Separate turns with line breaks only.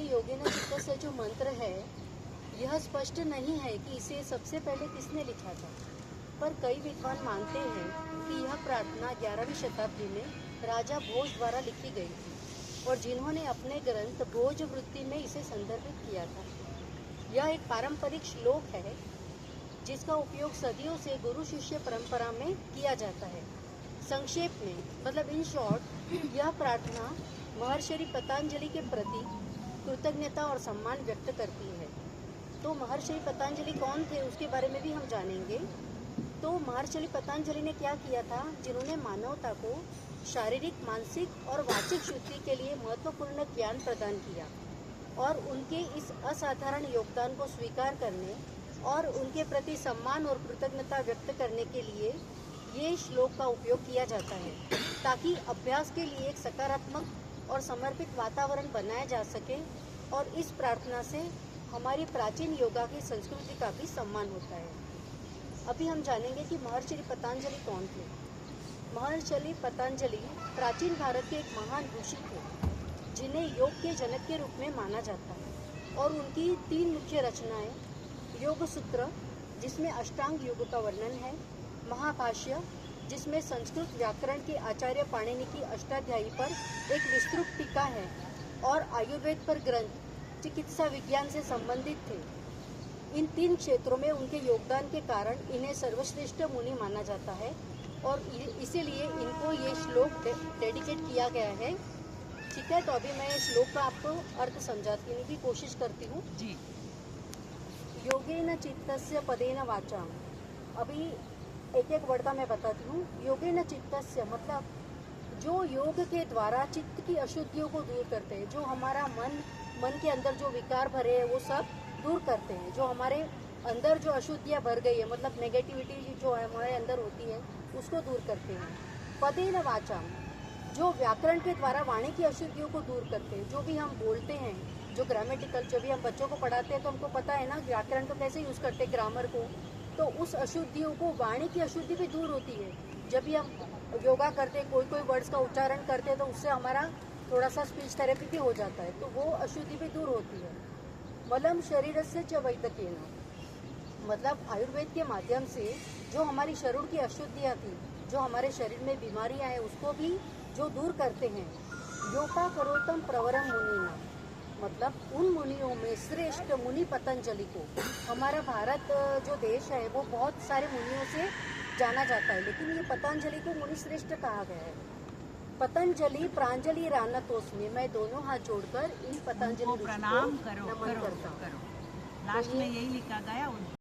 योगिना चित्तस्य जो मंत्र है, यह स्पष्ट नहीं है कि इसे सबसे पहले किसने लिखा था, पर कई विद्वान मानते हैं कि यह प्रार्थना 11वीं शताब्दी में राजा भोज द्वारा लिखी गई थी और जिन्होंने अपने ग्रंथ भोज वृत्ति में इसे संदर्भित किया था। यह एक पारंपरिक श्लोक है जिसका उपयोग सदियों से गुरु शिष्य परंपरा में किया जाता है। संक्षेप में, मतलब इन शॉर्ट, यह प्रार्थना महर्षि पतंजलि के प्रति कृतज्ञता और सम्मान व्यक्त करती है। तो महर्षि पतंजलि कौन थे उसके बारे में भी हम जानेंगे। तो महर्षि पतंजलि ने क्या किया था, जिन्होंने मानवता को शारीरिक, मानसिक और वाचिक शुद्धि के लिए महत्वपूर्ण ज्ञान प्रदान किया और उनके इस असाधारण योगदान को स्वीकार करने और उनके प्रति सम्मान और कृतज्ञता व्यक्त करने के लिए ये श्लोक का उपयोग किया जाता है, ताकि अभ्यास के लिए एक सकारात्मक और समर्पित वातावरण बनाया जा सके और इस प्रार्थना से हमारी प्राचीन योगा की संस्कृति का भी सम्मान होता है। अभी हम जानेंगे कि महर्षि पतंजलि कौन थे। महर्षि पतंजलि प्राचीन भारत के एक महान ऋषि थे, जिन्हें योग के जनक के रूप में माना जाता है और उनकी 3 मुख्य रचनाएं, योग सूत्र जिसमें अष्टांग योग का वर्णन है, महाभाष्य जिसमें संस्कृत व्याकरण के आचार्य पाणिनि की अष्टाध्यायी पर एक विस्तृत टीका है, और आयुर्वेद पर ग्रंथ चिकित्सा विज्ञान से संबंधित थे। इन 3 क्षेत्रों में उनके योगदान के कारण इन्हें सर्वश्रेष्ठ मुनि माना जाता है और इसीलिए इनको ये श्लोक डेडिकेट किया गया है। ठीक है, तो अभी मैं श्लोक का आपको अर्थ समझाने की कोशिश करती हूँ जी। योगेन चित्तस्य पदेन वाचाम। अभी एक एक वर्ड का मैं बताती हूँ। योगेन चित्तस्य मतलब जो योग के द्वारा चित्त की अशुद्धियों को दूर करते हैं, जो हमारा मन के अंदर जो विकार भरे हैं वो सब दूर करते हैं, जो हमारे अंदर जो अशुद्धियाँ भर गई है, मतलब नेगेटिविटी जो हमारे अंदर होती है उसको दूर करते हैं। पदेन वाचाम, जो व्याकरण के द्वारा वाणी की अशुद्धियों को दूर करते हैं। जो भी हम बोलते हैं, जो ग्रामेटिकल, जो भी हम बच्चों को पढ़ाते हैं तो हमको पता है ना व्याकरण को कैसे यूज़ करते हैं, ग्रामर को। तो उस अशुद्धियों को, वाणी की अशुद्धि भी दूर होती है जब भी हम योगा करते हैं, कोई वर्ड्स का उच्चारण करते हैं तो उससे हमारा थोड़ा सा स्पीच थेरेपी भी हो जाता है, तो वो अशुद्धि भी दूर होती है। मलम शरीर से च वैद्यकेन, मतलब आयुर्वेद के माध्यम से जो हमारी शरीर की अशुद्धियाँ थी, जो हमारे शरीर में बीमारियाँ हैं, उसको भी जो दूर करते हैं। योगा करोतम प्रवरम मुनिना, मतलब उन मुनियों में श्रेष्ठ मुनि पतंजलि को। हमारा भारत जो देश है वो बहुत सारे मुनियों से जाना जाता है, लेकिन ये पतंजलि को मुनि श्रेष्ठ कहा गया है। पतंजलि प्रांजलि रानतोस्मि, मैं दोनों हाथ जोड़कर इन पतंजलि
प्रणाम करो,
नमन करता हूँ।
लास्ट में यही लिखा गया।